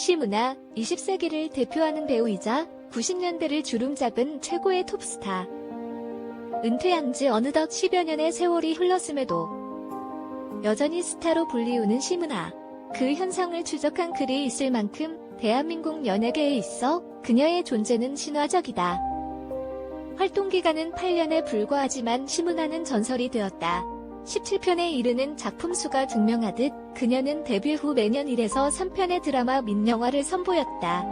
심은하, 20세기를 대표하는 배우이자 90년대를 주름잡은 최고의 톱스타. 은퇴한 지 어느덧 10여 년의 세월이 흘렀음에도 여전히 스타로 불리우는 심은하. 그 현상을 추적한 글이 있을 만큼 대한민국 연예계에 있어 그녀의 존재는 신화적이다. 활동기간은 8년에 불과하지만 심은하는 전설이 되었다. 17편에 이르는 작품 수가 증명하듯 그녀는 데뷔 후 매년 1에서 3편의 드라마 및 영화를 선보였다.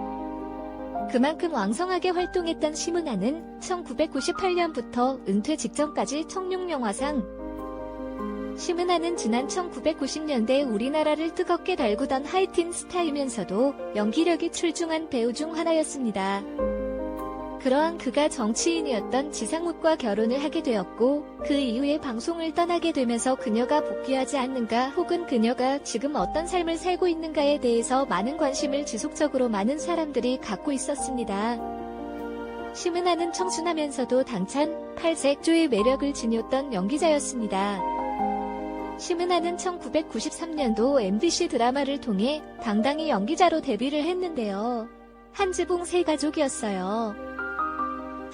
그만큼 왕성하게 활동했던 심은하는 1998년부터 은퇴 직전까지 청룡영화상. 심은하는 지난 1990년대 우리나라를 뜨겁게 달구던 하이틴 스타이면서도 연기력이 출중한 배우 중 하나였습니다. 그러한 그가 정치인이었던 지상욱과 결혼을 하게 되었고 그 이후에 방송을 떠나게 되면서 그녀가 복귀하지 않는가 혹은 그녀가 지금 어떤 삶을 살고 있는가에 대해서 많은 관심을 지속적으로 많은 사람들이 갖고 있었습니다. 심은하는 청순하면서도 당찬 팔색조의 매력을 지녔던 연기자였습니다. 심은하는 1993년도 MBC 드라마를 통해 당당히 연기자로 데뷔를 했는데요. 한지붕 세가족이었어요.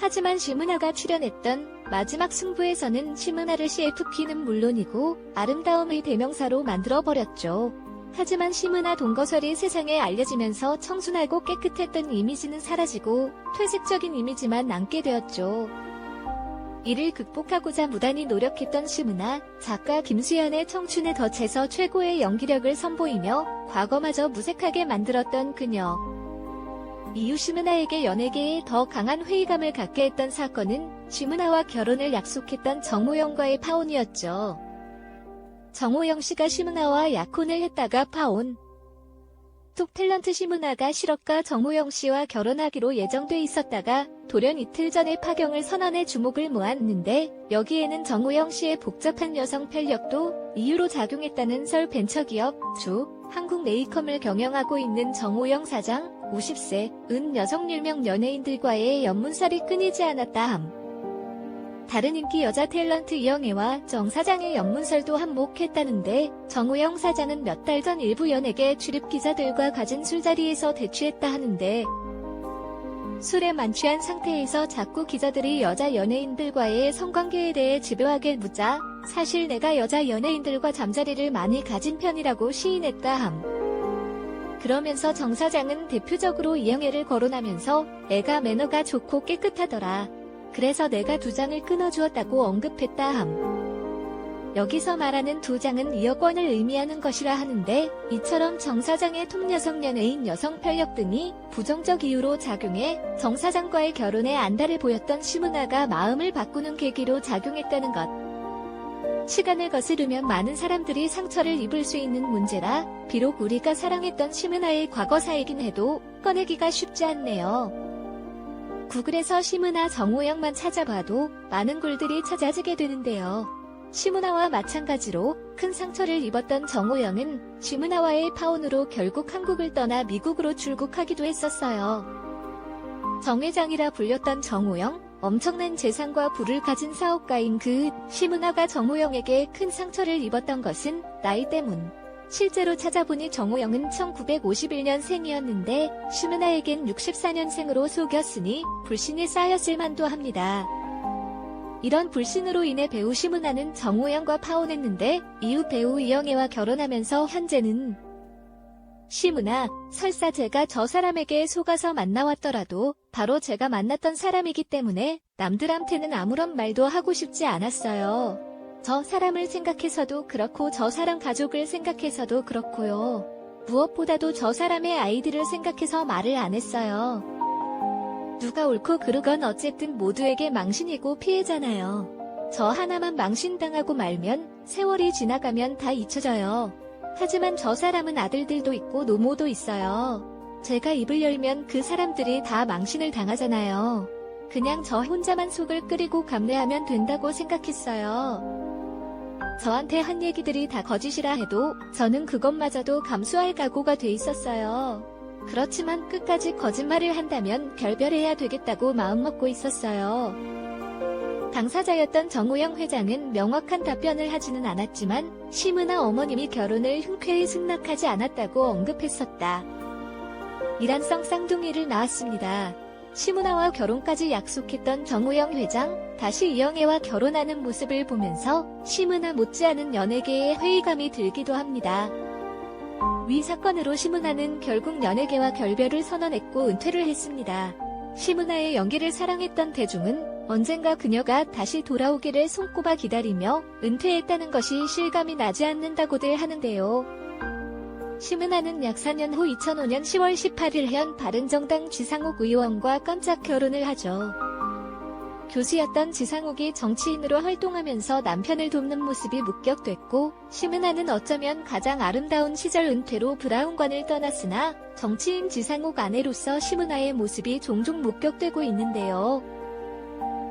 하지만 심은하가 출연했던 마지막 승부에서는 심은하를 CFP는 물론이고 아름다움의 대명사로 만들어버렸죠. 하지만 심은하 동거설이 세상에 알려지면서 청순하고 깨끗했던 이미지는 사라지고 퇴색적인 이미지만 남게 되었죠. 이를 극복하고자 무단히 노력했던 심은하, 작가 김수현의 청춘에 덧해서 최고의 연기력을 선보이며 과거마저 무색하게 만들었던 그녀. 이후 심은하에게 연예계에 더 강한 회의감을 갖게 했던 사건은 심은하와 결혼을 약속했던 정호영과의 파혼이었죠. 정호영 씨가 심은하와 약혼을 했다가 파혼. 톱탤런트 심은하가 실업가 정호영 씨와 결혼하기로 예정돼 있었다가 돌연 이틀 전에 파경을 선언해 주목을 모았는데 여기에는 정호영 씨의 복잡한 여성 편력도 이유로 작용했다는 설. 벤처기업 주 한국 메이컴을 경영하고 있는 정호영 사장 50세 은 여성 유명 연예인들과의 연문살이 끊이지 않았다 함. 다른 인기 여자 탤런트 이영애와 정 사장의 연문설도 한몫했다는데 정호영 사장은 몇 달 전 일부 연예계 출입 기자들과 가진 술자리에서 대취했다 하는데 술에 만취한 상태에서 자꾸 기자들이 여자 연예인들과의 성관계에 대해 집요하게 묻자 사실 내가 여자 연예인들과 잠자리를 많이 가진 편이라고 시인했다 함. 그러면서 정 사장은 대표적으로 이영애를 거론하면서 애가 매너가 좋고 깨끗하더라. 그래서 내가 2장을 끊어주었다고 언급했다 함. 여기서 말하는 2장은 2억 원을 의미하는 것이라 하는데 이처럼 정 사장의 톱여성 연예인 여성 편력 등이 부정적 이유로 작용해 정 사장과의 결혼에 안달을 보였던 심은하가 마음을 바꾸는 계기로 작용했다는 것. 시간을 거스르면 많은 사람들이 상처를 입을 수 있는 문제라 비록 우리가 사랑했던 심은하의 과거사이긴 해도 꺼내기가 쉽지 않네요. 구글에서 심은하 정호영만 찾아봐도 많은 글들이 찾아지게 되는데요. 심은하와 마찬가지로 큰 상처를 입었던 정호영은 심은하와의 파혼으로 결국 한국을 떠나 미국으로 출국하기도 했었어요. 정 회장이라 불렸던 정호영, 엄청난 재산과 부를 가진 사업가인 그 심은하가 정호영에게 큰 상처를 입었던 것은 나이 때문. 실제로 찾아보니 정호영은 1951년생이었는데 심은하에겐 64년생으로 속였으니 불신이 쌓였을 만도 합니다. 이런 불신으로 인해 배우 심은하는 정호영과 파혼했는데 이후 배우 이영애와 결혼하면서 현재는 심은하, 설사 제가 저 사람에게 속아서 만나왔더라도 바로 제가 만났던 사람이기 때문에 남들한테는 아무런 말도 하고 싶지 않았어요. 저 사람을 생각해서도 그렇고 저 사람 가족을 생각해서도 그렇고요. 무엇보다도 저 사람의 아이들을 생각해서 말을 안 했어요. 누가 옳고 그르건 어쨌든 모두에게 망신이고 피해잖아요. 저 하나만 망신당하고 말면 세월이 지나가면 다 잊혀져요. 하지만 저 사람은 아들들도 있고 노모도 있어요. 제가 입을 열면 그 사람들이 다 망신을 당하잖아요. 그냥 저 혼자만 속을 끓이고 감내하면 된다고 생각했어요. 저한테 한 얘기들이 다 거짓이라 해도 저는 그것마저도 감수할 각오가 돼 있었어요. 그렇지만 끝까지 거짓말을 한다면 결별해야 되겠다고 마음먹고 있었어요. 당사자였던 정호영 회장은 명확한 답변을 하지는 않았지만 심은하 어머님이 결혼을 흔쾌히 승낙하지 않았다고 언급했었다. 이란성 쌍둥이를 낳았습니다. 심은하와 결혼까지 약속했던 정우영 회장, 다시 이영애와 결혼하는 모습을 보면서 심은하 못지않은 연예계에 회의감이 들기도 합니다. 위 사건으로 심은하는 결국 연예계와 결별을 선언했고 은퇴를 했습니다. 심은하의 연기를 사랑했던 대중은 언젠가 그녀가 다시 돌아오기를 손꼽아 기다리며 은퇴했다는 것이 실감이 나지 않는다고들 하는데요. 심은하는 약 4년 후 2005년 10월 18일 현 바른정당 지상욱 의원과 깜짝 결혼을 하죠. 교수였던 지상욱이 정치인으로 활동하면서 남편을 돕는 모습이 목격됐고, 심은하는 어쩌면 가장 아름다운 시절 은퇴로 브라운관을 떠났으나 정치인 지상욱 아내로서 심은하의 모습이 종종 목격되고 있는데요.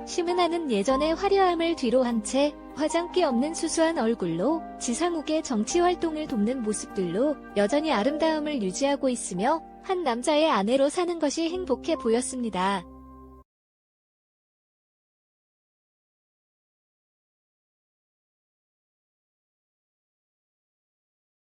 심은하는 예전의 화려함을 뒤로 한 채 화장기 없는 수수한 얼굴로 지상욱의 정치 활동을 돕는 모습들로 여전히 아름다움을 유지하고 있으며 한 남자의 아내로 사는 것이 행복해 보였습니다.